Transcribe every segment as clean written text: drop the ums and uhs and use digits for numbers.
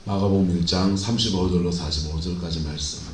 마가복음 1장 35절로 45절까지 말씀.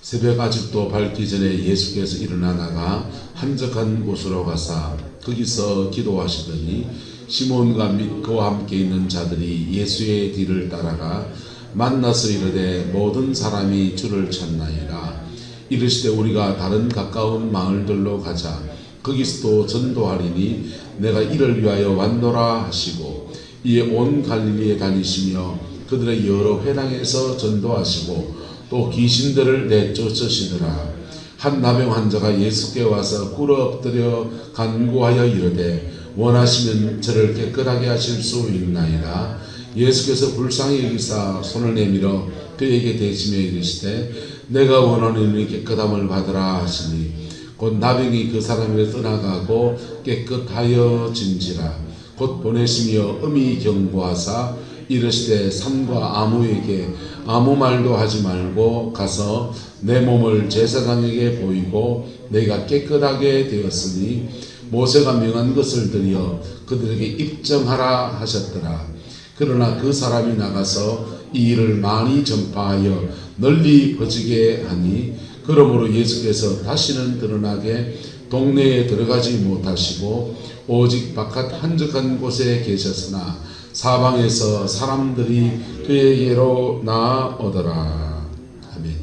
새벽 아직도 밝기 전에 예수께서 일어나 나가 한적한 곳으로 가사 거기서 기도하시더니 시몬과 및 그와 함께 있는 자들이 예수의 뒤를 따라가 만나서 이르되 모든 사람이 주를 찾나이다. 이르시되 우리가 다른 가까운 마을들로 가자. 거기서도 전도하리니 내가 이를 위하여 왔노라 하시고 이에 온 갈릴리에 다니시며 그들의 여러 회당에서 전도하시고 또 귀신들을 내쫓으시더라. 한 나병 환자가 예수께 와서 꿇어 엎드려 간구하여 이르되 원하시면 저를 깨끗하게 하실 수 있나이다. 예수께서 불쌍히 여기사 손을 내밀어 그에게 대시며 이르시되 내가 원하노니 깨끗함을 받으라 하시니 곧 나병이 그 사람을 떠나가고 깨끗하여진지라. 곧 보내시며 엄히 경고하사 이르시되 산과 아무에게 아무 말도 하지 말고 가서 내 몸을 제사장에게 보이고 내가 깨끗하게 되었으니 모세가 명한 것을 드려 그들에게 입증하라 하셨더라. 그러나 그 사람이 나가서 이 일을 많이 전파하여 널리 퍼지게 하니 그러므로 예수께서 다시는 드러나게 동네에 들어가지 못하시고 오직 바깥 한적한 곳에 계셨으나 사방에서 사람들이 그에게로 나아오더라. 아멘.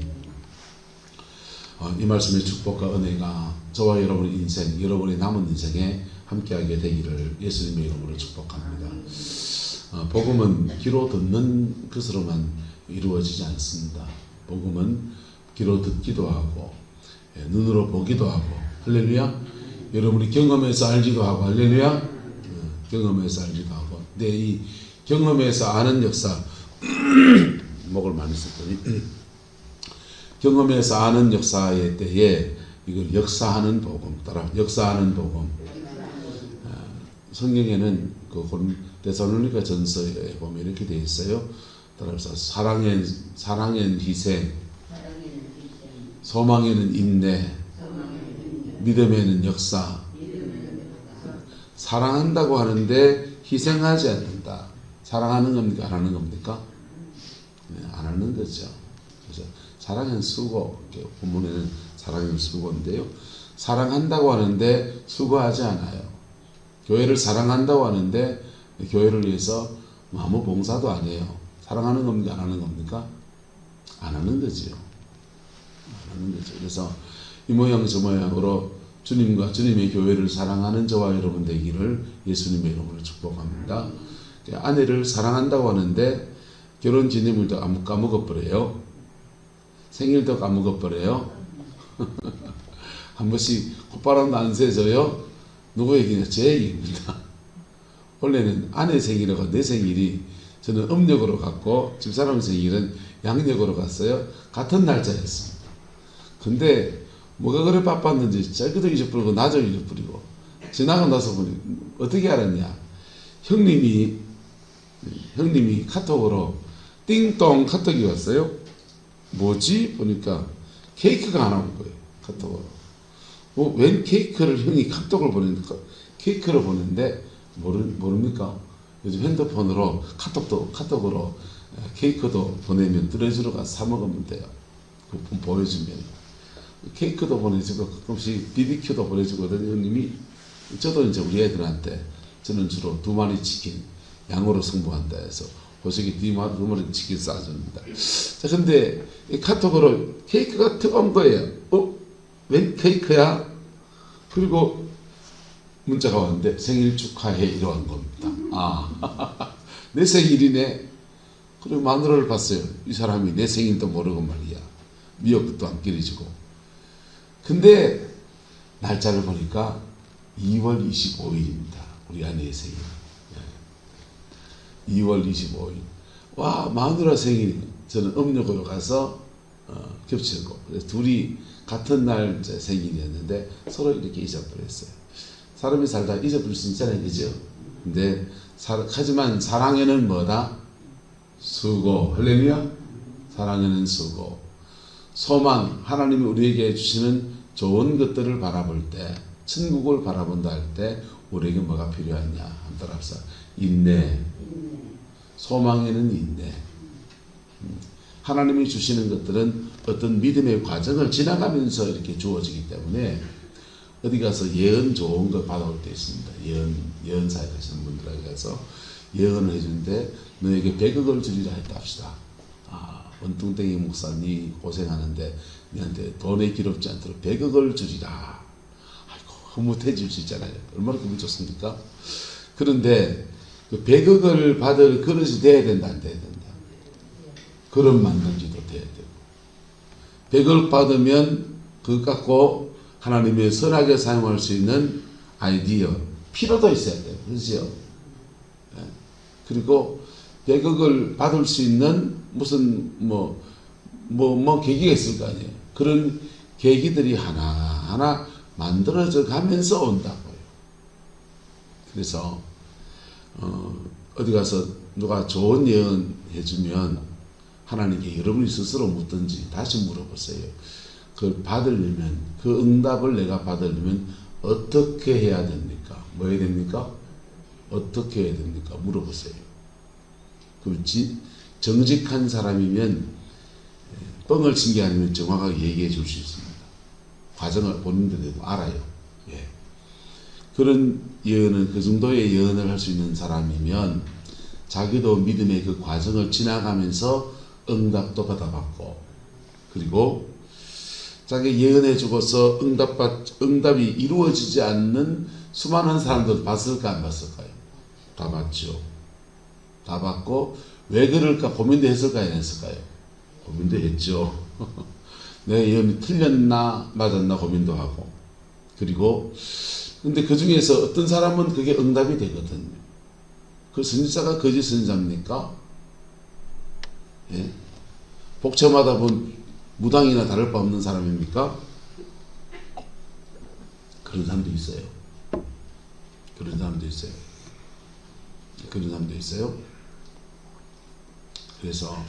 이 말씀의 축복과 은혜가 저와 여러분의 인생, 여러분의 남은 인생에 함께하게 되기를 예수님의 이름으로 축복합니다. 복음은 귀로 듣는 것으로만 이루어지지 않습니다. 복음은 귀로 듣기도 하고 눈으로 보기도 하고 할렐루야. 여러분이 경험해서 알지도 하고 할렐루야. 경험해서 알지도 하고. 근데 이 경험해서 아는 역사 목을 많이 썼더니 경험해서 아는 역사의 때에 이걸 역사하는 복음 따라 역사하는 복음. 성경에는 그 데살로니가 전서에 보면 이렇게 되어 있어요. 따라서 사랑엔 희생, 소망에는 인내, 믿음에는 역사. 사랑한다고 하는데 희생하지 않는다. 사랑하는 겁니까? 안 하는 겁니까? 네, 안 하는 거죠. 그래서 사랑은 수고, 본문에는 사랑은 수고인데요. 사랑한다고 하는데 수고하지 않아요. 교회를 사랑한다고 하는데 교회를 위해서 아무 봉사도 안 해요. 사랑하는 겁니까? 안 하는 겁니까? 안 하는 거지요. 안 하는 거죠. 그래서 이 모양 저 모양으로 주님과 주님의 교회를 사랑하는 저와 여러분 되기를 예수님의 이름으로 축복합니다. 아내를 사랑한다고 하는데 결혼 기념일도 까먹어버려요. 생일도 까먹어버려요. 한 번씩 콧바람도 안 새져요. 누구 얘기냐? 제 얘기입니다. 원래는 아내 생일하고 내 생일이 저는 음력으로 갔고 집사람 생일은 양력으로 갔어요. 같은 날짜였습니다. 근데 뭐가 그래 바빴는지 저기도 잊어버리고 나도 잊어버리고 지나고 나서 보니 어떻게 알았냐? 형님이 카톡으로 띵동 카톡이 왔어요. 뭐지? 보니까 케이크가 하나 온 거예요. 카톡으로. 웬 케이크를 형이 카톡을 보내니까 케이크를 보냈는데 모릅니까? 요즘 핸드폰으로 카톡으로 케이크도 보내면 뚜레쥬로 가서 사 먹으면 돼요. 그거 보여주면. 케이크도 보내주고 가끔씩 BBQ도 보내주거든요. 형님이. 저도 이제 우리 애들한테 저는 주로 2마리 치킨 양으로 승부한다 해서 호식이 2마리 치킨 싸줍니다. 자, 근데 이 카톡으로 케이크가 뜨거운 거예요. 웬 케이크야? 그리고 문자가 왔는데 생일 축하해 이러한 겁니다. 내 생일이네. 그리고 마누라를 봤어요. 이 사람이 내 생일도 모르고 말이야. 미역국도 안 끓여주고. 근데 날짜를 보니까 2월 25일입니다. 우리 아내의 생일. 2월 25일. 와, 마누라 생일. 저는 음력으로 가서 겹치고. 그래서 둘이 같은 날 생일이었는데 서로 이렇게 잊어버렸어요. 사람이 살다 잊어버릴 수 있잖아요. 그죠? 근데 하지만 사랑에는 뭐다? 수고. 할렐루야. 사랑에는 수고. 소망. 하나님이 우리에게 주시는 좋은 것들을 바라볼 때, 천국을 바라본다 할 때 우리에게 뭐가 필요하냐? 한번 따라합시다. 인내, 소망에는 인내. 하나님이 주시는 것들은 어떤 믿음의 과정을 지나가면서 이렇게 주어지기 때문에 어디 가서 예언 좋은 거 받아올 때 있습니다. 예언사에 가시는 분들에게 가서 예언을 해주는데 너에게 100억을 주리라 했다 합시다. 원뚱땡이 목사님 고생하는데 너한테 돈에 기롭지 않도록 100억을 주리라. 아이고 흐뭇해질 수 있잖아요. 얼마나 기분 좋습니까? 그런데 그 100억을 받을 그릇이 돼야 된다 안 돼야 된다. 그릇 만들기도 돼야 되고 100억 받으면 그것 갖고 하나님의 선하게 사용할 수 있는 아이디어 필요도 있어야 돼요. 그렇죠? 그리고 100억을 받을 수 있는 무슨 계기가 있을 거 아니에요. 그런 계기들이 하나하나 만들어져 가면서 온다고요. 그래서 어디 가서 누가 좋은 예언 해주면 하나님께 여러분이 스스로 묻든지 다시 물어보세요. 그걸 받으려면 그 응답을 내가 받으려면 어떻게 해야 됩니까? 뭐 해야 됩니까? 어떻게 해야 됩니까? 물어보세요. 정직한 사람이면 뻥을 친 게 아니면 정확하게 얘기해 줄 수 있습니다. 과정을 본인들도 알아요. 예. 그런 예언은 그 정도의 예언을 할 수 있는 사람이면 자기도 믿음의 그 과정을 지나가면서 응답도 받아봤고 그리고 자기 예언해 주고서 응답이 이루어지지 않는 수많은 사람들 봤을까 안 봤을까요? 다 봤죠. 다 봤고 왜 그럴까 고민도 했을까요? 안 했을까요? 고민도 했죠. 내 예언이 틀렸나 맞았나 고민도 하고 그리고 근데 그 중에서 어떤 사람은 그게 응답이 되거든요. 그 선지자가 거짓 선지자입니까? 예? 복처마다 본 무당이나 다를 바 없는 사람입니까? 그런 사람도 있어요. 그런 사람도 있어요. 그런 사람도 있어요. 그래서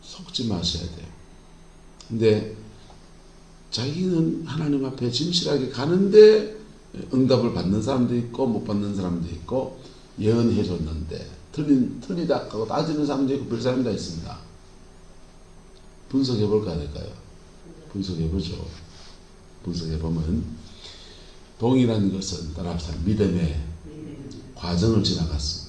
속지 마셔야 돼요. 근데 자기는 하나님 앞에 진실하게 가는데 응답을 받는 사람도 있고 못 받는 사람도 있고 예언해 줬는데 틀리다 하고 따지는 사람도 있고 별 사람도 있습니다. 분석해 볼까 될까요? 분석해 보죠. 분석해 보면 동이라는 것은 따라서 믿음의 과정을 지나갔습니다.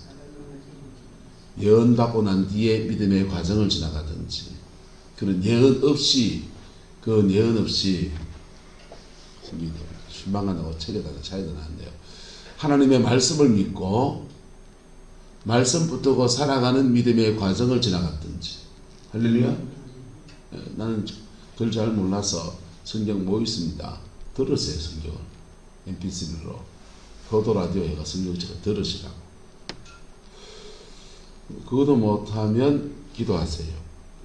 예언 받고 난 뒤에 믿음의 과정을 지나가든지 그런 예언 없이 신방가 나고 책에다가 차이도 나는데요. 하나님의 말씀을 믿고 말씀 붙들고 살아가는 믿음의 과정을 지나갔든지 할렐루야. 나는 글 잘 몰라서 성경 뭐 있습니다. 들으세요. 성경을 mp3로 교도 라디오에 가서 성경책을 들으시라고. 그것도 못하면 기도하세요.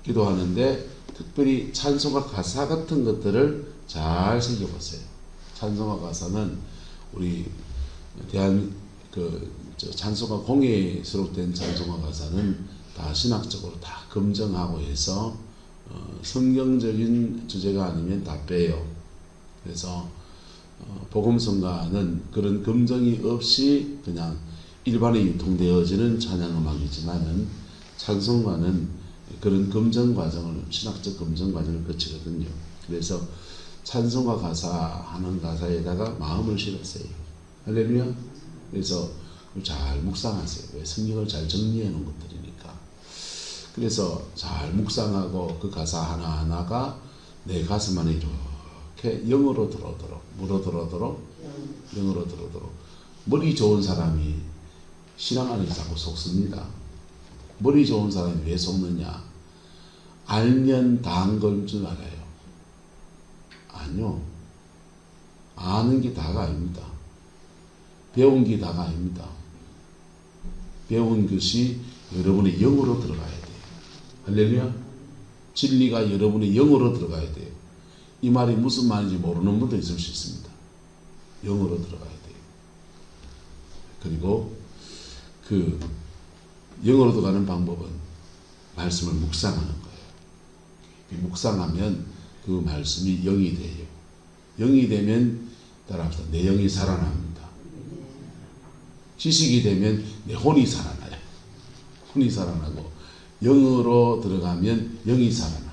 기도하는데 특별히 찬송가 가사 같은 것들을 잘 새겨보세요. 찬송가 가사는 우리 찬송가 공예에 수록된 찬송가 가사는 다 신학적으로 다 검증하고 해서 성경적인 주제가 아니면 다 빼요. 그래서 복음성가는 그런 검증이 없이 그냥 일반에 유통되어지는 찬양음악이지만은 찬송가는 그런 검증 과정을 신학적 검증 과정을 거치거든요. 그래서 찬송가 가사 하는 가사에다가 마음을 실으세요. 할렐루야. 그래서 잘 묵상하세요. 왜? 성경을 잘 정리해 놓은 것들이니까. 그래서 잘 묵상하고 그 가사 하나하나가 내 가슴 안에 이렇게 영으로 들어오도록 물어 들어오도록 영으로 들어오도록. 머리 좋은 사람이 신앙 안에 자꾸 속습니다. 머리 좋은 사람이 왜 속느냐? 알면 다 한 걸 줄 알아요. 아니요. 아는 게 다가 아닙니다. 배운 게 다가 아닙니다. 배운 것이 여러분의 영으로 들어가야 돼요. 할렐루야. 진리가 여러분의 영으로 들어가야 돼요. 이 말이 무슨 말인지 모르는 분도 있을 수 있습니다. 영으로 들어가야 돼요. 그리고 그 영으로 들어가는 방법은 말씀을 묵상하는 거예요. 묵상하면 그 말씀이 영이 돼요. 영이 되면 따라합시다. 내 영이 살아납니다. 지식이 되면 내 혼이 살아나요. 혼이 살아나고 영으로 들어가면 영이 살아나요.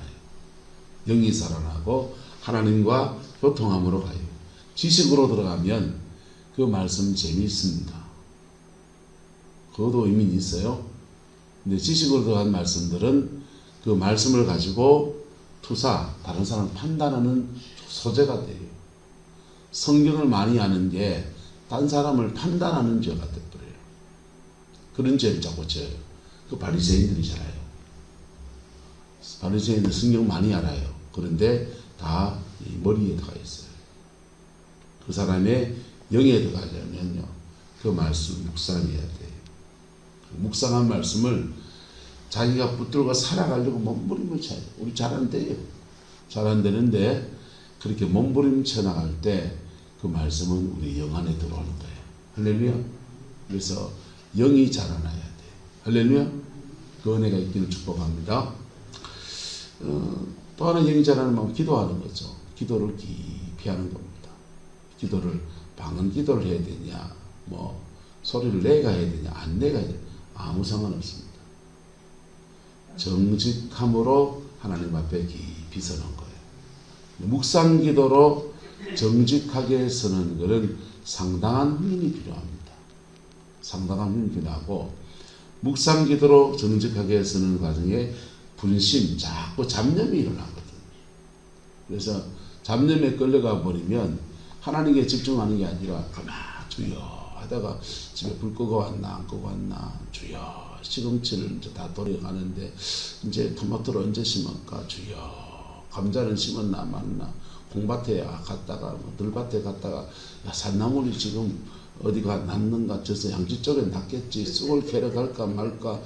영이 살아나고 하나님과 교통함으로 가요. 지식으로 들어가면 그 말씀 재미있습니다. 그것도 의미는 있어요. 근데 지식으로 들어간 말씀들은 그 말씀을 가지고 다른 사람을 판단하는 소재가 돼요. 성경을 많이 아는 게 딴 사람을 판단하는 죄가 돼버려요. 그런 죄를 자꾸 져요. 그 바리새인들이잖아요. 바리새인들 성경 많이 알아요. 그런데 다 머리에 들어가 있어요. 그 사람의 영에 들어가려면요, 그 말씀 묵상해야 돼요. 묵상한 말씀을 자기가 붙들고 살아가려고 몸부림을 쳐요. 우리 잘 안 돼요. 잘 안 되는데 그렇게 몸부림쳐 나갈 때 그 말씀은 우리 영 안에 들어오는 거예요. 할렐루야. 그래서 영이 자라나야 돼요. 할렐루야. 그 은혜가 있기를 축복합니다. 또 하나 영이 자라는 방법은 기도하는 거죠. 기도를 깊이 하는 겁니다. 기도를 방언 기도를 해야 되냐, 뭐 소리를 내가 해야 되냐, 안 내가 해야 되냐, 아무 상관없습니다. 정직함으로 하나님 앞에 깊이 서는 거예요. 묵상 기도로 정직하게 서는 것은 상당한 훈련이 필요합니다. 상당한 훈련이 필요하고, 묵상 기도로 정직하게 서는 과정에 분심, 자꾸 잡념이 일어나거든요. 그래서 잡념에 끌려가 버리면 하나님께 집중하는 게 아니라 가만 주여 하다가 집에 불 끄고 왔나 안 끄고 왔나, 주여 시금치를 이제 다 돌려가는데 이제 토마토를 언제 심을까, 주여 감자는 심었나 말나, 콩밭에 갔다가 뭐 들밭에 갔다가 야, 산나물이 지금 어디가 났는가, 저서 양지 쪽에 났겠지, 쑥을 캐러 갈까 말까,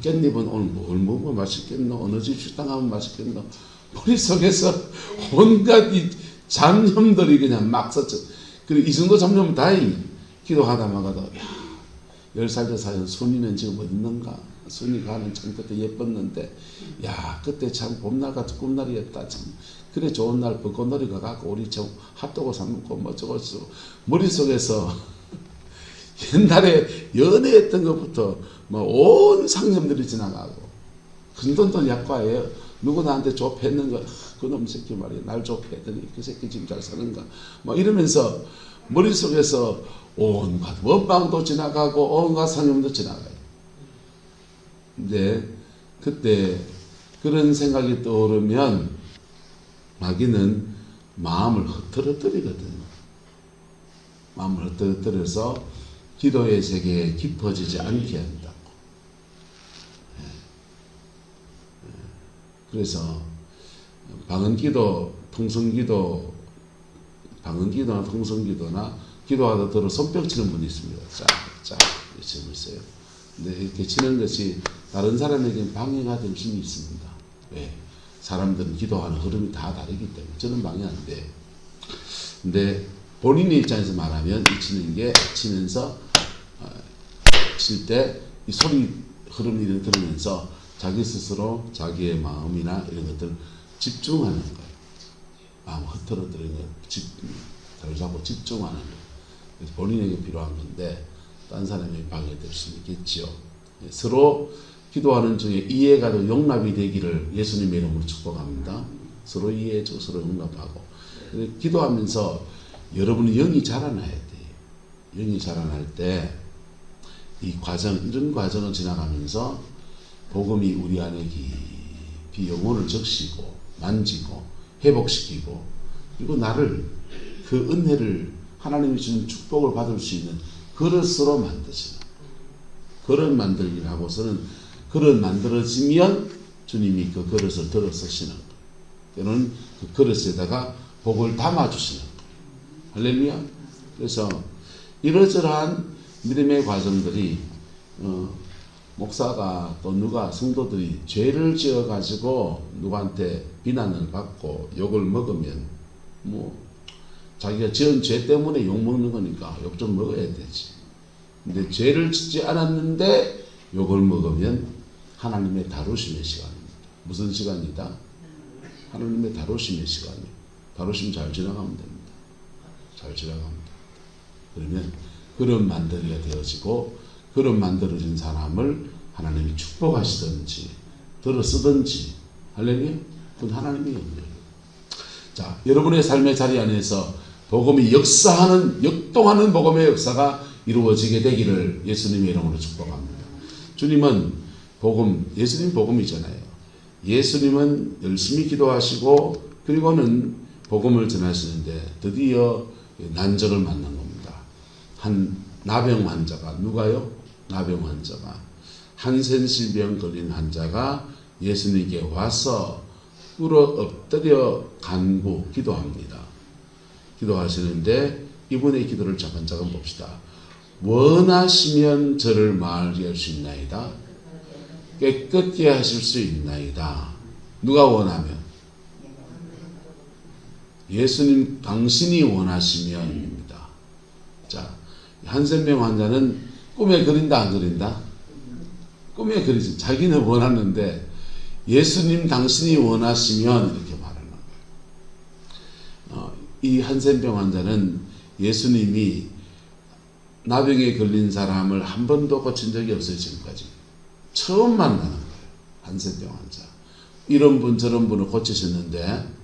깻잎은 오늘 뭘 먹으면 맛있겠노, 어느 집 식당 가면 맛있겠노, 머릿속에서 온갖 이 잡념들이 그냥 막 썼죠. 그리고 이 정도 잡념은 다행히 기도하다 마가도, 야, 10살 때 사연 순이는 지금 어디 있는가, 순이 가는 참 그때 예뻤는데, 야, 그때 참 봄날 같은 꿈날이었다, 참 그래 좋은 날 벚꽃놀이 가갖고 우리 저 핫도그 사 먹고 뭐 저것을 머릿속에서 옛날에 연애했던 것부터 뭐 온 상념들이 지나가고, 큰돈돈 약과예요. 누구 나한테 좁혔는 거, 그놈 새끼 말이야, 날 좁혔더니 그 새끼 지금 잘 사는가, 뭐 이러면서 머릿속에서 온갖 원방도 지나가고 온갖 상념도 지나가요. 근데 그때 그런 생각이 떠오르면 마귀는 마음을 흐트러뜨리거든요. 마음을 흐트러뜨려서 기도의 세계에 깊어지지 않게 한다고. 그래서 방언기도, 통성기도, 방언기도나 통성기도나 기도하다 들어 손뼉 치는 분이 있습니다. 쫙쫙 치고 있어요. 근데 이렇게 치는 것이 다른 사람에게는 방해가 될 수는 있습니다. 왜? 사람들은 기도하는 흐름이 다 다르기 때문에 저는 방해 안 돼요. 근데 본인의 입장에서 말하면 이 치는 게 치면서 칠 때 이 소리 흐름이 들으면서 자기 스스로 자기의 마음이나 이런 것들 집중하는 거예요. 마음 흐트러뜨리는 거, 잘 잡고 집중하는 거. 그래서 본인에게 필요한 건데 딴 사람에게 방해될 수 있겠죠. 서로 기도하는 중에 이해가 더 용납이 되기를 예수님의 이름으로 축복합니다. 서로 이해해주고 서로 용납하고. 기도하면서 여러분의 영이 자라나야 돼요. 영이 자라날 때 이 과정, 이런 과정을 지나가면서 복음이 우리 안에 깊이 영혼을 적시고 만지고 회복시키고, 그리고 나를 그 은혜를, 하나님이 주는 축복을 받을 수 있는 그릇으로 만드시는, 그릇 만들기라고서는 그릇 만들어지면 주님이 그 그릇을 들어 쓰시는 거예요. 때로는 그 그릇에다가 복을 담아주시는 거예요. 할렐루야. 그래서 이러저러한 믿음의 과정들이 목사가 또 누가 성도들이 죄를 지어 가지고 누구한테 비난을 받고 욕을 먹으면 뭐 자기가 지은 죄 때문에 욕 먹는 거니까 욕 좀 먹어야 되지. 근데 죄를 짓지 않았는데 욕을 먹으면 하나님의 다루심의 시간입니다. 무슨 시간이다? 하나님의 다루심의 시간이에요. 다루심 잘 지나가면 됩니다. 잘 지나갑니다. 그러면 그런 만들게 되어지고, 그런 만들어진 사람을 하나님이 축복하시든지 들어 쓰든지, 할렐루야, 그건 하나님의 영역. 자, 여러분의 삶의 자리 안에서 복음이 역사하는, 역동하는 복음의 역사가 이루어지게 되기를 예수님의 이름으로 축복합니다. 주님은 복음, 예수님 복음이잖아요. 예수님은 열심히 기도하시고 그리고는 복음을 전하시는데 드디어 난적을 만난 겁니다. 한 나병 환자가, 누가요? 나병 환자가, 한센실병 걸린 환자가 예수님께 와서 꿇어 엎드려 간구 기도합니다. 기도하시는데 이분의 기도를 잠깐 봅시다. 원하시면 저를 마르게 할 수 있나이다. 깨끗게 하실 수 있나이다. 누가 원하면? 예수님 당신이 원하시면입니다. 자, 한센병 환자는 꿈에 그린다 안 그린다? 꿈에 그리지. 자기는 원하는데 예수님 당신이 원하시면 이렇게 말하는 거예요. 이 한센병 환자는 예수님이 나병에 걸린 사람을 한 번도 고친 적이 없어요. 지금까지. 처음 만나는 거예요. 한센병 환자. 이런 분 저런 분을 고치셨는데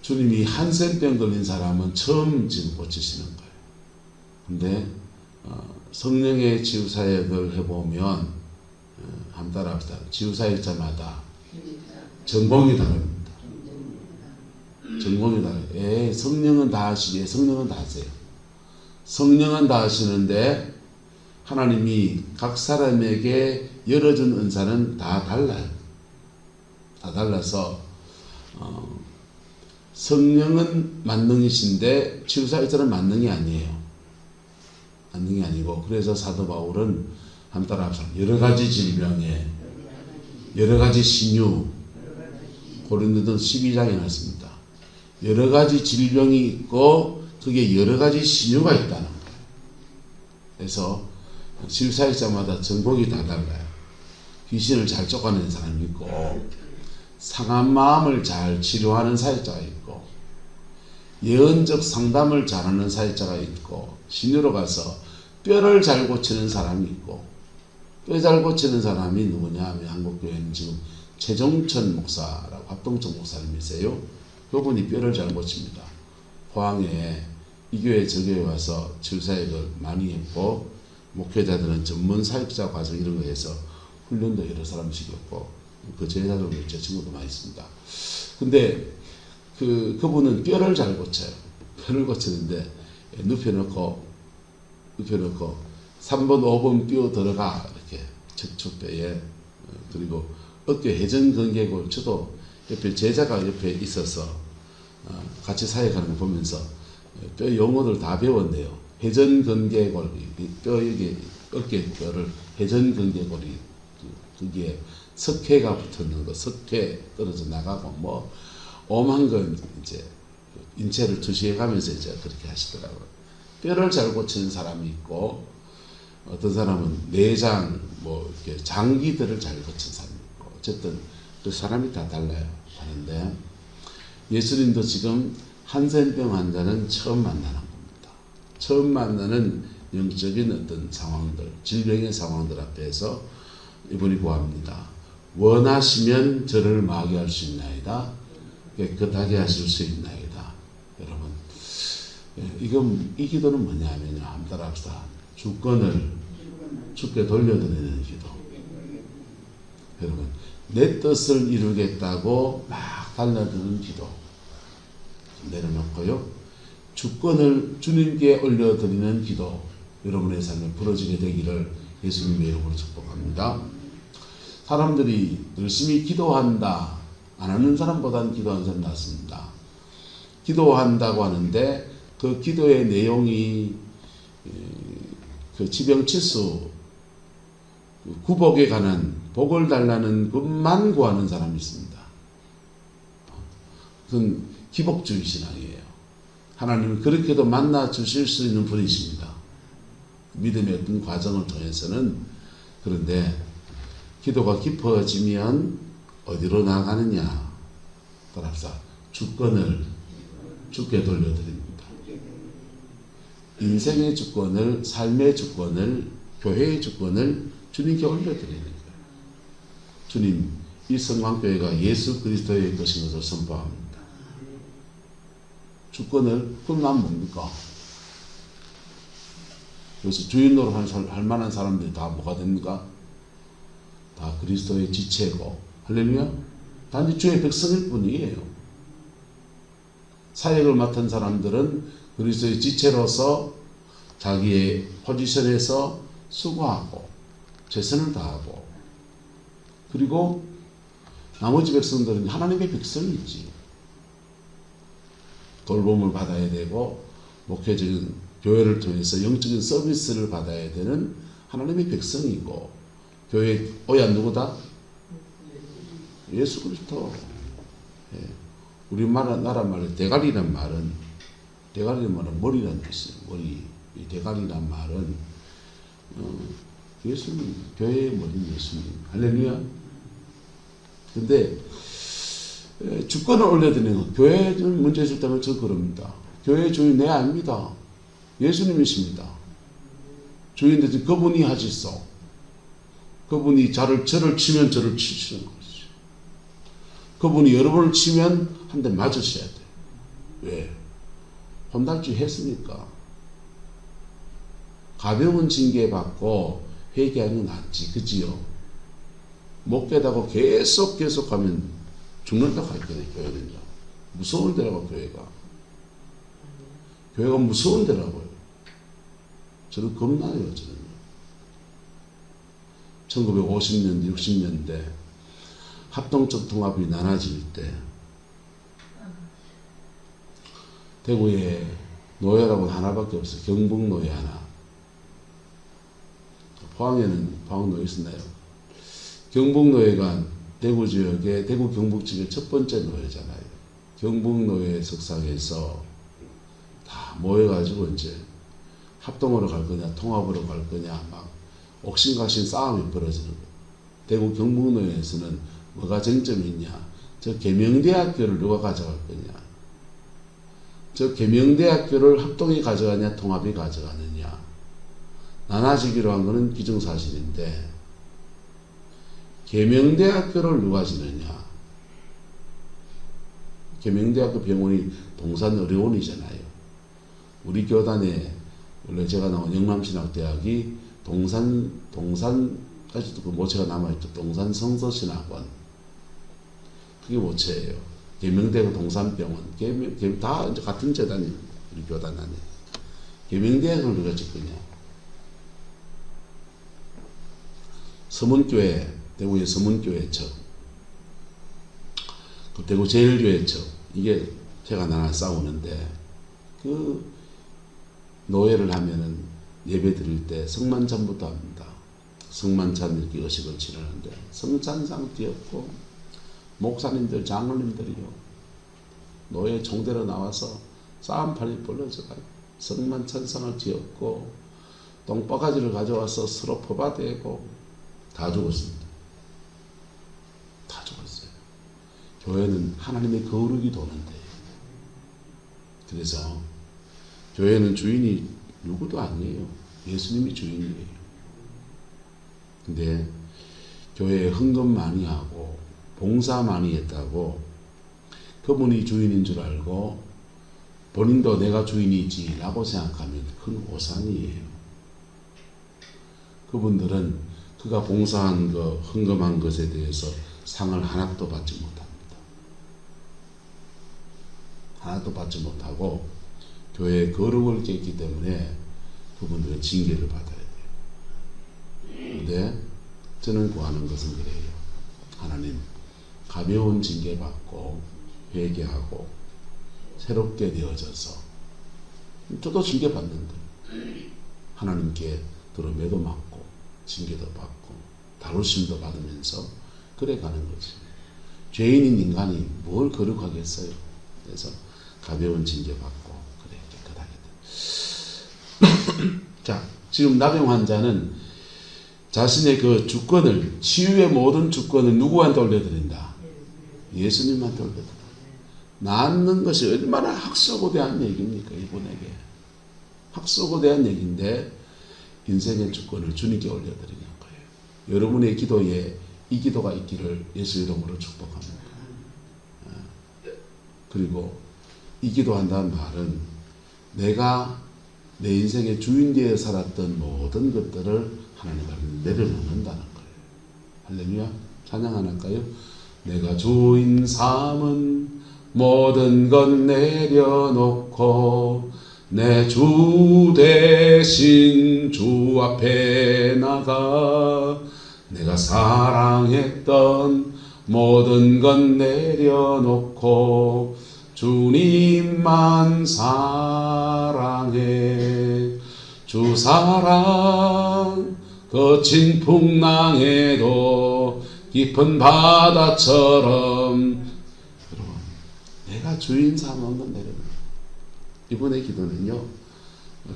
주님이 한센병 걸린 사람은 처음 지금 고치시는 거예요. 근데 성령의 치유사역을 해보면 한번 따라합시다. 치유사역자마다 전공이 다릅니다. 전공이 다르요. 성령은 다 하시지. 성령은 다 하세요. 성령은 다 하시는데 하나님이 각 사람에게 열어준 은사는 다 달라요. 다 달라서 성령은 만능이신데 치유사역자는 만능이 아니에요. 만능이 아니고, 그래서 사도 바울은 한 따라합시다. 여러 가지 질병에, 여러 가지 신유, 고린도전 12장에 나왔습니다. 여러 가지 질병이 있고 그게 여러 가지 신유가 있다는 거예요. 그래서 치유사역자마다 전공이 다 달라요. 귀신을 잘 쫓아내는 사람이 있고, 상한 마음을 잘 치료하는 사역자가 있고, 예언적 상담을 잘하는 사역자가 있고, 신유로 가서 뼈를 잘 고치는 사람이 있고, 뼈 잘 고치는 사람이 누구냐 하면 한국교회는 지금 최종천 목사라고 합동천 목사님이세요. 그분이 뼈를 잘 고칩니다. 포항에 이 교회 저 교회 와서 치유사역을 많이 했고, 목회자들은 전문 사역자 과정 이런 거 해서 훈련도 여러 사람 시켰고, 그 제자들도 제 친구도 많이 있습니다. 근데 그분은 뼈를 잘 고쳐요. 뼈를 고치는데 눕혀놓고 3번 5번 뼈 들어가 이렇게 척추뼈에, 그리고 어깨 회전근개골, 저도 옆에 제자가 옆에 있어서 같이 사역하는 거 보면서 뼈 용어들 다 배웠네요. 회전근개골, 뼈 여기 어깨 뼈를 회전근개골이, 그게 석회가 붙었는 거, 석회 떨어져 나가고 뭐 오만 건 이제 인체를 투시해 가면서 이제 그렇게 하시더라고요. 뼈를 잘 고치는 사람이 있고, 어떤 사람은 내장 뭐 이렇게 장기들을 잘 고치는 사람이 있고, 어쨌든 그 사람이 다 달라요. 하는데 예수님도 지금 한센병 환자는 처음 만나는 겁니다. 처음 만나는 영적인 어떤 상황들, 질병의 상황들 앞에서 이분이 구합니다. 원하시면 저를 마게 할 수 있나이다. 깨끗하게 하실 수 있나이다. 여러분, 이 기도는 뭐냐 하면 한번 따라합시다. 주권을 주께 돌려드리는 기도. 여러분, 내 뜻을 이루겠다고 막 달려드는 기도 내려놓고요, 주권을 주님께 올려드리는 기도, 여러분의 삶에 부러지게 되기를 예수님의 이름으로 축복합니다. 사람들이 열심히 기도한다, 안 하는 사람보다는 기도하는 사람이 낫습니다. 기도한다고 하는데 그 기도의 내용이 그 지병치수, 구복에 관한 복을 달라는 것만 구하는 사람이 있습니다. 그건 기복주의 신앙이에요. 하나님은 그렇게도 만나 주실 수 있는 분이십니다. 믿음의 어떤 과정을 통해서는. 그런데 기도가 깊어지면 어디로 나가느냐? 따라서 주권을 주께 돌려드립니다. 인생의 주권을, 삶의 주권을, 교회의 주권을 주님께 올려드리는 거예요. 주님, 이 성광교회가 예수 그리스도의 것인 것을 선포합니다. 주권을, 그럼 난 뭡니까? 그래서 주인 노릇 할 만한 사람들이 다 뭐가 됩니까? 다 그리스도의 지체고, 할렐루야? 단지 주의 백성일 뿐이에요. 사역을 맡은 사람들은 그리스도의 지체로서 자기의 포지션에서 수고하고 최선을 다하고, 그리고 나머지 백성들은 하나님의 백성이지. 돌봄을 받아야 되고 목회적인 교회를 통해서 영적인 서비스를 받아야 되는 하나님의 백성이고, 교회 오야 누구다? 예수 그리스도. 예. 우리 나라 말에 대가리란 말은 머리란 뜻이에요. 머리. 이 대가리란 말은 예수님, 교회의 머리는 예수님. 할렐루야. 근데 주권을 올려드리는 거, 교회는 문제 있을 때면 저 그럽니다. 교회 주인 내 아닙니다. 예수님이십니다. 주인들 그분이 하시소. 그분이 저를 치면 저를 치시는 거죠. 그분이 여러분을 치면 한 대 맞으셔야 돼요. 왜? 혼날지 했으니까. 가벼운 징계 받고 회개하는 게 낫지, 그지요? 못 깨닫고 계속 하면 죽는다고 할 거예요. 교회는요. 무서운 데라고, 교회가 무서운 데라고요. 저는 겁나요. 저는 1950년대 60년대 합동적 통합이 나눠질 때 대구에 노예라고는 하나밖에 없어요. 경북노예 하나. 포항에는 포항노예 있었나요? 경북노예가 대구 지역의, 대구 경북 지역의 첫 번째 노예잖아요. 경북노예 석상에서 다 모여가지고 이제 합동으로 갈 거냐 통합으로 갈 거냐 막 옥신각신 싸움이 벌어지는 거예요. 대구 경북노예에서는 뭐가 쟁점이 있냐? 저 계명대학교를 누가 가져갈 거냐? 저 계명대학교를 합동이 가져가냐 통합이 가져가느냐? 나눠지기로 한 거는 기정사실인데 계명대학교를 누가 지느냐? 계명대학교 병원이 동산의료원이잖아요. 우리 교단에 원래 제가 나온 영남신학대학이 동산까지도 그 모체가 남아있죠. 동산성서신학원. 그게 모체예요. 계명대학교 동산병원. 다 이제 같은 재단이에요. 우리 교단 안에. 계명대학을 누가 짓거냐? 서문교회, 대구의 서문교회처, 그 대구 제일교회처, 이게 제가 나눠 싸우는데, 그 노예를 하면은 예배 드릴 때 성만찬부터 합니다. 성만찬 이렇게 의식을 치르는데 성찬상 뒤엎고 목사님들, 장로님들이요, 노예 총대로 나와서 싸움판이 벌어져가요. 성만찬상을 뒤엎고 똥바가지를 가져와서 서로 퍼바대고 다 죽었습니다. 다 죽었어요. 교회는 하나님의 거룩이 도는데, 그래서 교회는 주인이 누구도 아니에요. 예수님이 주인이에요. 근데 교회에 헌금 많이 하고 봉사 많이 했다고 그분이 주인인 줄 알고 본인도 내가 주인이지 라고 생각하면 큰 오산이에요. 그분들은 그가 봉사한 것, 헌금한 것에 대해서 상을 하나도 받지 못합니다. 하나도 받지 못하고 교회의 거룩을 깼기 때문에 그분들은 징계를 받아야 돼요. 근데 저는 구하는 것은 그래요. 하나님, 가벼운 징계 받고 회개하고 새롭게 되어져서, 저도 징계 받는데 하나님께 들어매도 맞고 징계도 받고 다루심도 받으면서 그래 가는 거지. 죄인인 인간이 뭘 거룩하겠어요. 그래서 가벼운 징계 받고 그래 깨끗하게 돼. 자, 지금 나병 환자는 자신의 그 주권을, 치유의 모든 주권을 누구한테 올려드린다? 예수님한테 올려드린다. 낫는 것이 얼마나 학수고대한 얘기입니까, 이분에게. 학수고 대한 얘기인데 인생의 주권을 주님께 올려드리는 거예요. 여러분의 기도에 이 기도가 있기를 예수 이름으로 축복합니다. 그리고 이 기도한다는 말은 내가 내 인생의 주인 되어 살았던 모든 것들을 하나님 앞에 내려놓는다는 거예요. 할렐루야. 찬양 안 할까요? 내가 주인 삼은 모든 것 내려놓고 내 주 대신 주 앞에 나가 내가 사랑했던 모든 것 내려놓고 주님만 사랑해. 주 사랑 거친 풍랑에도 깊은 바다처럼 여러분 내가 주인 삼은 것 내려놓고 이번의 기도는요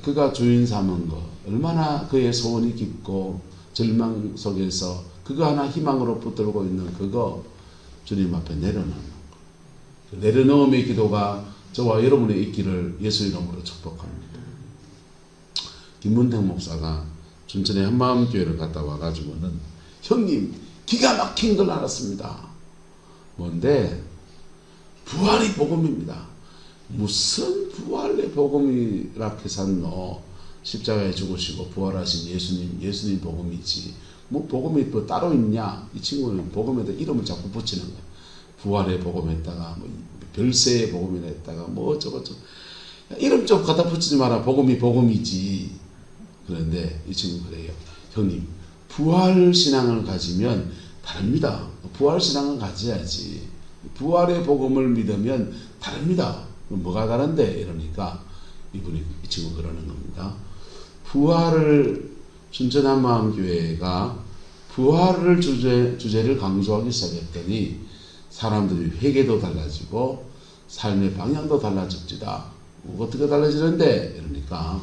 그가 주인 삼은 것 얼마나 그의 소원이 깊고 절망 속에서 그거 하나 희망으로 붙들고 있는 그거 주님 앞에 내려놓는 것. 내려놓음의 기도가 저와 여러분의 있기를 예수 이름으로 축복합니다. 김문택 목사가 춘천에 한마음교회를 갔다 와가지고는 형님 기가 막힌 걸 알았습니다. 뭔데? 부활이 복음입니다. 무슨 부활의 복음이라 해산노? 십자가에 죽으시고 부활하신 예수님 복음이지. 뭐 복음이 또 따로 있냐? 이 친구는 복음에다 이름을 자꾸 붙이는 거야. 부활의 복음에다가 뭐 별세의 복음이라 했다가 뭐 저거 이름 좀 갖다 붙이지 마라. 복음이 복음이지. 그런데 이 친구 그래요. 형님 부활 신앙을 가지면 다릅니다. 부활 신앙을 가져야지. 부활의 복음을 믿으면 다릅니다. 뭐가 다른데? 이러니까 이 친구 그러는 겁니다. 부활을 춘천 한마음교회가 부활을 주제를 강조하기 시작했더니 사람들이 회개도 달라지고 삶의 방향도 달라집니다. 어떻게 달라지는데? 이러니까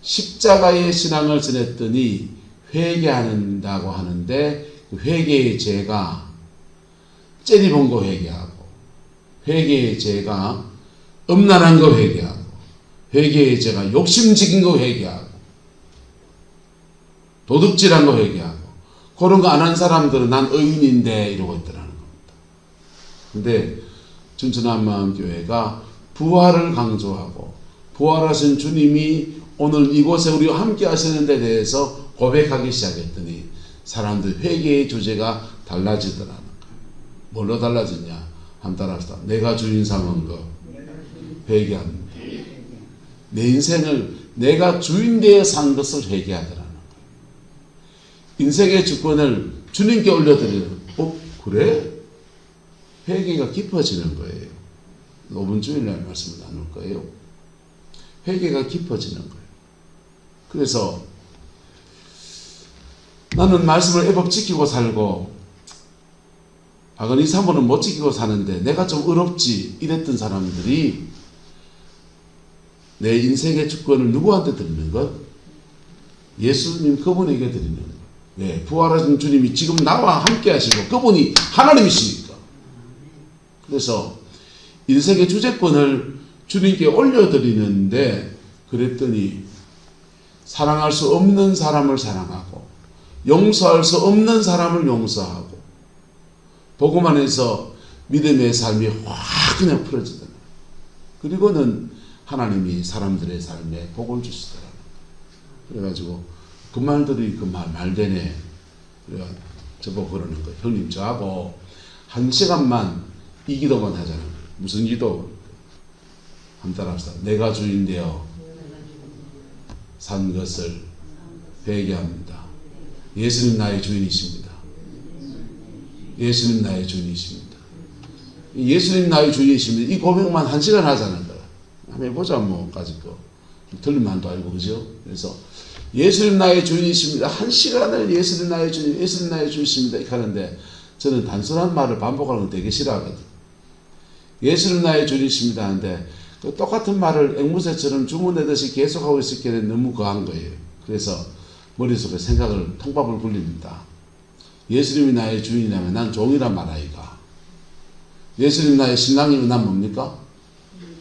십자가의 신앙을 전했더니 회개한다고 하는데 그 회개의 죄가 째리본 거 회개하고 회개의 죄가 음란한 거 회개하고 회개의 죄가 욕심적인 거 회개하고 도둑질한 거 회개하고 그런 거 안 한 사람들은 난 의인인데 이러고 있더라는 겁니다. 근데 춘천 한마음교회가 부활을 강조하고 부활하신 주님이 오늘 이곳에 우리와 함께 하시는 데 대해서 고백하기 시작했더니 사람들 회개의 주제가 달라지더라는 거예요. 뭘로 달라졌냐? 한번 따라합시다. 내가 주인 삼은 거 회개합니다. 내 인생을 내가 주인 되어 산 것을 회개하더라는 거예요. 인생의 주권을 주님께 올려드리는 그래? 회개가 깊어지는 거예요. 5분 주일날 말씀을 나눌 거예요. 회개가 깊어지는 거예요. 그래서 나는 말씀을 애법 지키고 살고 아그니 사모는 못 지키고 사는데 내가 좀 어렵지 이랬던 사람들이 내 인생의 주권을 누구한테 드리는 것? 예수님 그분에게 드리는 것. 왜? 부활하신 주님이 지금 나와 함께 하시고 그분이 하나님이시니까. 그래서 인생의 주재권을 주님께 올려드리는데 그랬더니 사랑할 수 없는 사람을 사랑하고 용서할 수 없는 사람을 용서하고 복음 안에서 믿음의 삶이 확 그냥 풀어지더라. 그리고는 하나님이 사람들의 삶에 복을 주시더라. 그래가지고 그 말들이 그 말되네. 그래가 저보고 그러는 거예요. 형님 저하고 1시간만 이 기도만 하잖아. 무슨 기도? 한번 따라합시다. 내가 주인 되어 산 것을 회개합니다. 예수님 나의 주인이십니다. 예수님 나의 주인이십니다. 예수님 나의 주인이십니다. 이 고백만 1시간 하자는 거야. 한번 해보자 뭐까지 거. 틀림만도 알고 그죠? 그래서 예수님 나의 주인이십니다. 1시간을 예수님 나의 주인, 예수님 나의 주인이십니다. 이렇게 하는데 저는 단순한 말을 반복하는 거 되게 싫어하거든. 예수님 나의 주인이십니다 하는데 그 똑같은 말을 앵무새처럼 주문하듯이 계속하고 있었기에 너무 거한 거예요. 그래서 머릿속에 생각을 통밥을 굴립니다. 예수님이 나의 주인이라면 난 종이란 말 아이가. 예수님 나의 신랑이면 난 뭡니까?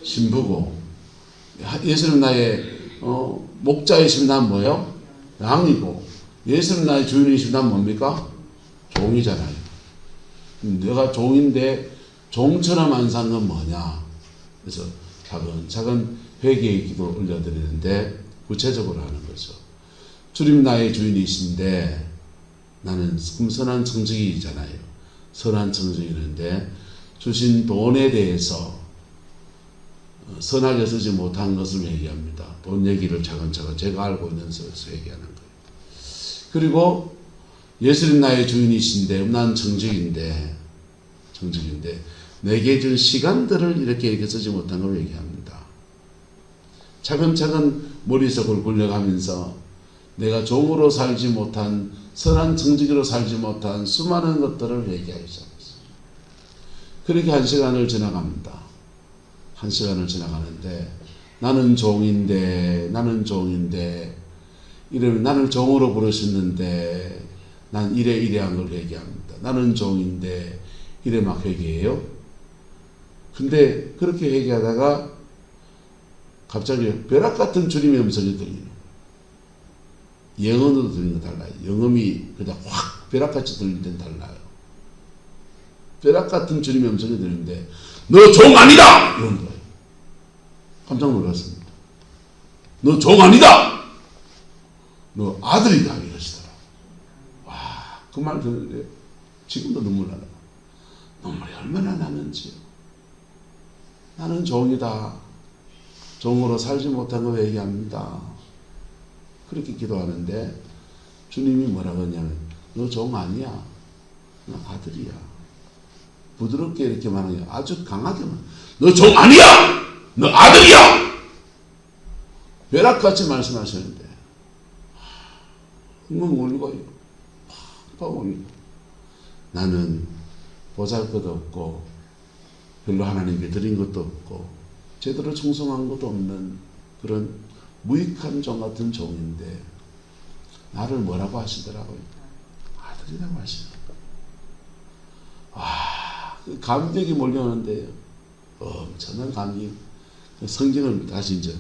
신부고. 예수님 나의 목자이시면 난 뭐예요? 양이고, 예수님 나의 주인이시면 난 뭡니까? 종이잖아요. 내가 종인데 종처럼 안 산 건 뭐냐? 그래서 차근차근 회개의 기도 올려드리는데 구체적으로 하는 거죠. 주님 나의 주인이신데 나는 선한 청지기이잖아요. 선한 청지기인데 주신 돈에 대해서 선하게 쓰지 못한 것을 얘기합니다. 돈 얘기를 차근차근 제가 알고 있는 것에서 얘기하는 거예요. 그리고 예수님 나의 주인이신데 난 청직인데 내게 준 시간들을 이렇게 쓰지 못한 걸 얘기합니다. 차근차근 머릿속을 굴려가면서 내가 종으로 살지 못한 선한 청지기로 살지 못한 수많은 것들을 얘기하기 시작했어요. 그렇게 한 시간을 지나갑니다. 한 시간을 지나가는데 나는 종인데 이러면 나를 종으로 부르셨는데 난 이래한 걸 얘기합니다. 나는 종인데 이래 막 회개해요. 근데 그렇게 회개하다가 갑자기 벼락 같은 주님의 음성이 들리는 영혼으로 들리는 거 달라요. 영음이 그냥 확 벼락같이 들릴 땐 달라요. 벼락 같은 주님의 음성이 들리는데 너 종 아니다! 이런 거예요. 깜짝 놀랐습니다. 너 종 아니다! 너 아들이다! 이러시더라. 와, 그 말 들으는데 지금도 눈물 나요. 눈물이 얼마나 나는지요. 나는 종이다. 종으로 살지 못한 거 얘기합니다. 그렇게 기도하는데 주님이 뭐라고 하냐면 너 종 아니야. 너 아들이야. 부드럽게 이렇게 말하는 게 아주 강하게 너 종 아니야. 너 아들이야. 벼락같이 말씀하시는데 엉엉 울고요. 팍팍 울고 나는 보잘것 없고 별로 하나님께 드린 것도 없고 제대로 충성한 것도 없는 그런 무익한 종 같은 종인데 나를 뭐라고 하시더라고요. 아들이라고 하시더라고요. 와, 그 감격이 몰려오는데요. 엄청난 감격. 성경을 다시 이제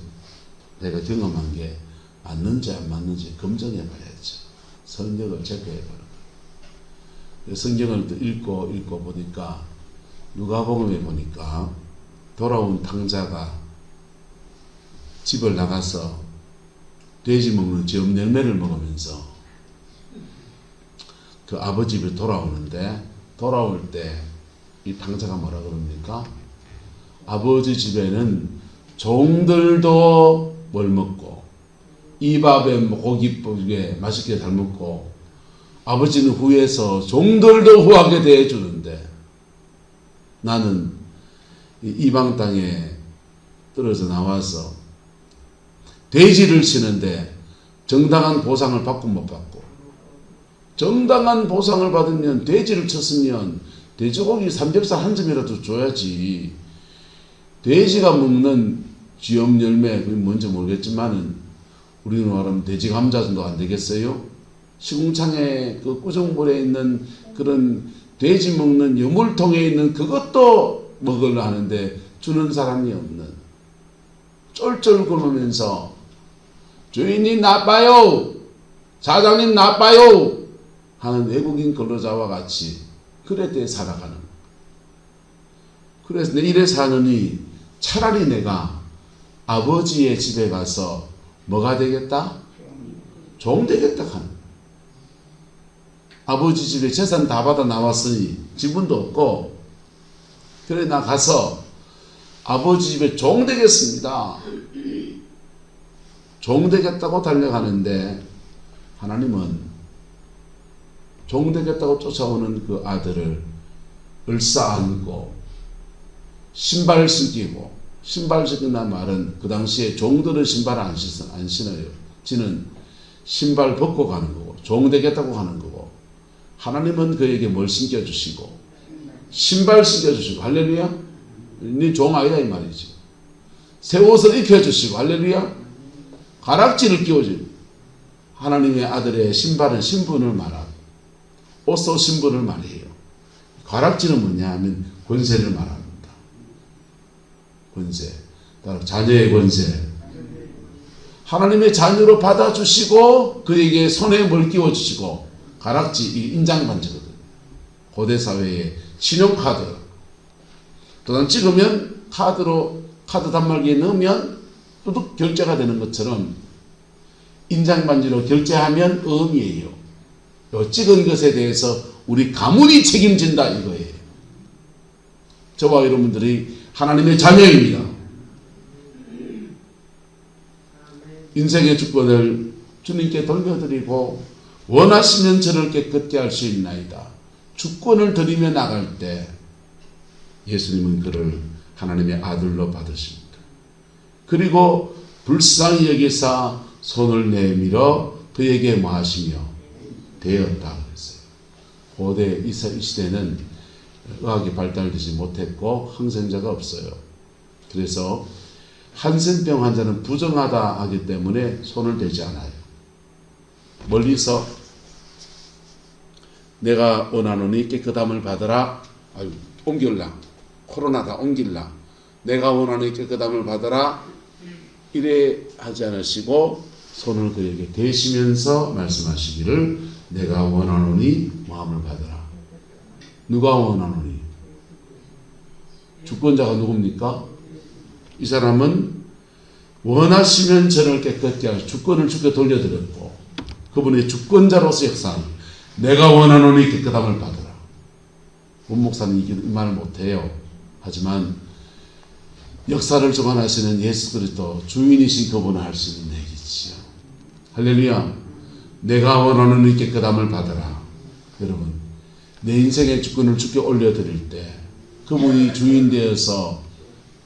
내가 경험한 게 맞는지 안 맞는지 검증해 봐야죠. 성경을 체크해 봐라. 성경을 읽고 보니까 누가복음에 보니까 돌아온 탕자가 집을 나가서 돼지 먹는 지엄 열매를 먹으면서 그 아버지 집에 돌아오는데 돌아올 때 이 탕자가 뭐라 그럽니까? 아버지 집에는 종들도 뭘 먹고 이 밥에 고깃밥에 맛있게 잘 먹고 아버지는 후에서 종들도 후하게 대해주는데 나는 이방 땅에 떨어져 나와서 돼지를 치는데 정당한 보상을 받고 못 받고 정당한 보상을 받으면 돼지를 쳤으면 돼지고기 삼겹살 한 점이라도 줘야지. 돼지가 먹는 쥐엄 열매 그게 뭔지 모르겠지만은 우리는 말하면 돼지 감자 정도 안 되겠어요? 시궁창에 그 꾸정물에 있는 그런 돼지 먹는 유물통에 있는 그것도 먹으려 하는데 주는 사람이 없는 쫄쫄 굶으면서 주인이 나빠요, 사장님 나빠요 하는 외국인 근로자와 같이 그랬대 살아가는. 그래서 내 이래 사느니 차라리 내가 아버지의 집에 가서 뭐가 되겠다? 종 되겠다 하는. 아버지 집에 재산 다 받아 나왔으니 지분도 없고 그래 나 가서 아버지 집에 종 되겠습니다. 종 되겠다고 달려가는데 하나님은 종 되겠다고 쫓아오는 그 아들을 을싸안고 신발 신기고, 신발 신긴다는 말은 그 당시에 종들은 신발을 안 신어요. 지는 신발 벗고 가는 거고 종 되겠다고 하는 거고 하나님은 그에게 뭘 신겨주시고 신발 신겨주시고 할렐루야. 네 종 아니다 이 말이지. 새 옷을 입혀주시고 할렐루야. 가락지를 끼워주고 하나님의 아들의 신발은 신분을 말하고 옷소 신분을 말해요. 가락지는 뭐냐 하면 권세를 말합니다. 권세. 따로 자녀의 권세. 하나님의 자녀로 받아주시고 그에게 손에 뭘 끼워주시고 가락지, 이 인장반지거든. 고대 사회의 신용카드. 도장 찍으면 카드 단말기에 넣으면 뚜둑 결제가 되는 것처럼 인장반지로 결제하면 의미예요. 요 찍은 것에 대해서 우리 가문이 책임진다 이거예요. 저와 여러분들이 하나님의 자녀입니다. 인생의 주권을 주님께 돌려드리고 원하시면 저를 깨끗게 할 수 있나이다. 주권을 드리며 나갈 때 예수님은 그를 하나님의 아들로 받으십니다. 그리고 불쌍히 여기사 손을 내밀어 그에게 뭐 하시며 되었다 그랬어요. 고대 이 시대는 의학이 발달되지 못했고 항생제가 없어요. 그래서 한센병 환자는 부정하다 하기 때문에 손을 대지 않아요. 멀리서 내가 원하노니 깨끗함을 받으라. 아유, 옮길라. 코로나다 옮길라. 내가 원하노니 깨끗함을 받으라. 이래 하지 않으시고 손을 그에게 대시면서 말씀하시기를 내가 원하노니 마음을 받으라. 누가 원하노니? 주권자가 누굽니까? 이 사람은 원하시면 저를 깨끗게 하시고 주권을 주께 돌려드렸고 그분의 주권자로서 역사하는 내가 원하노니 깨끗함을 받으라. 문 목사는 이 말을 못해요. 하지만 역사를 주관하시는 예수 그리스도 주인이신 그분은 할 수 있는 얘기지요. 할렐루야. 내가 원하노니 깨끗함을 받으라. 여러분 내 인생의 주권을 주께 올려드릴 때 그분이 주인 되어서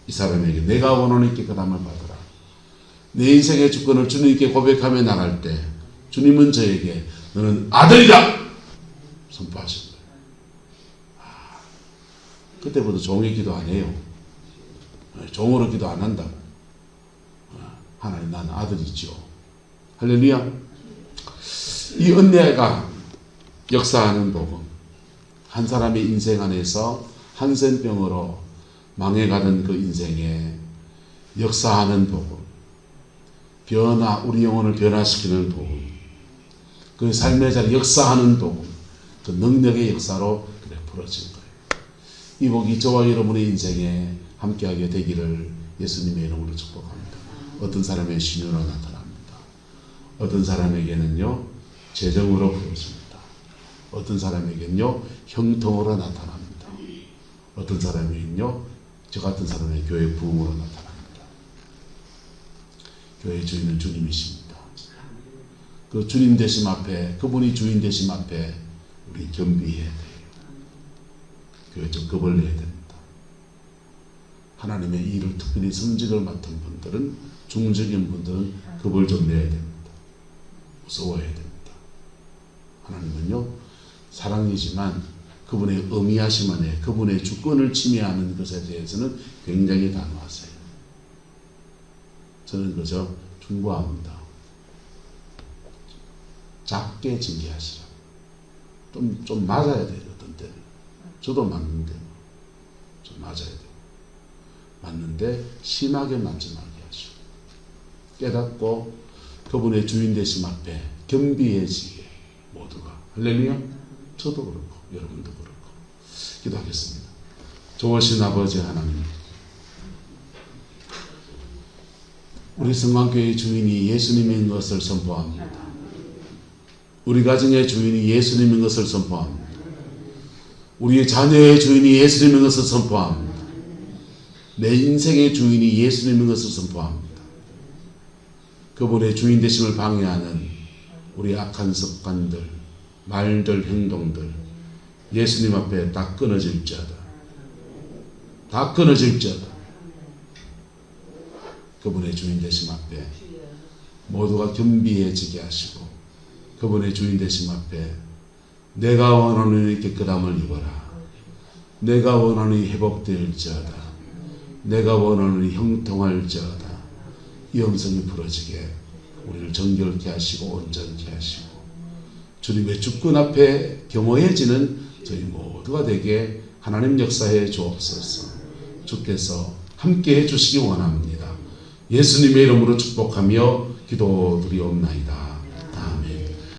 이 사람에게 내가 원하는 깨끗함을 받으라. 내 인생의 주권을 주님께 고백하며 나갈 때 주님은 저에게 너는 아들이다 선포하신 거예요. 그때부터 종의 기도 안 해요. 종으로 기도 안 한다고. 하나님 나는 아들이죠. 할렐루야. 이 은혜가 역사하는 복음. 한 사람의 인생 안에서 한센병으로 망해가는 그 인생에 역사하는 복음, 우리 영혼을 변화시키는 복음, 그 삶의 자리 역사하는 복음, 그 능력의 역사로 그래 풀어진 거예요. 이 복이 저와 여러분의 인생에 함께하게 되기를 예수님의 이름으로 축복합니다. 어떤 사람의 신유로 나타납니다. 어떤 사람에게는요 재정으로 풀어집니다. 어떤 사람에게는요 형통으로 나타납니다. 어떤 사람에게는요 저 같은 사람의 교회 부흥으로 나타납니다. 교회 주인은 주님이십니다. 그 주님 되심 앞에, 그분이 주인 되심 앞에 우리 겸비해야 돼요. 교회 좀 겁을 내야 됩니다. 하나님의 일을 특별히 섬직을 맡은 분들은, 중직인 분들은 겁을 좀 내야 됩니다. 무서워해야 됩니다. 하나님은요 사랑이지만 그분의 의미하심 안에 그분의 주권을 침해하는 것에 대해서는 굉장히 단호하세요. 저는 그저 충고합니다. 작게 징계하시라. 좀 맞아야 돼요. 어떤 때는. 저도 맞는데 좀 맞아야 돼요. 맞는데 심하게 맞지 말게 하시고 깨닫고 그분의 주인 되심 앞에 겸비해지게 모두가. 할렐루야. 저도 그렇고 여러분도 그렇고 기도하겠습니다. 좋으신 아버지 하나님, 우리 성만교회의 주인이 예수님인 것을 선포합니다. 우리 가정의 주인이 예수님인 것을 선포합니다. 우리의 자녀의 주인이 예수님인 것을 선포합니다. 내 인생의 주인이 예수님인 것을 선포합니다. 그분의 주인 되심을 방해하는 우리 악한 습관들, 말들, 행동들 예수님 앞에 다 끊어질지어다. 다 끊어질지어다. 그분의 주인 되심 앞에 모두가 겸비해지게 하시고 그분의 주인 되심 앞에 내가 원하는 깨끗함을 입어라. 내가 원하는 회복될지어다. 내가 원하는 형통할지어다. 이 음성이 부러지게 우리를 정결케 하시고 온전케 하시고 주님의 주권 앞에 겸허해지는 저희 모두가 되게 하나님 역사해 주옵소서. 주께서 함께 해주시기 원합니다. 예수님의 이름으로 축복하며 기도드리옵나이다.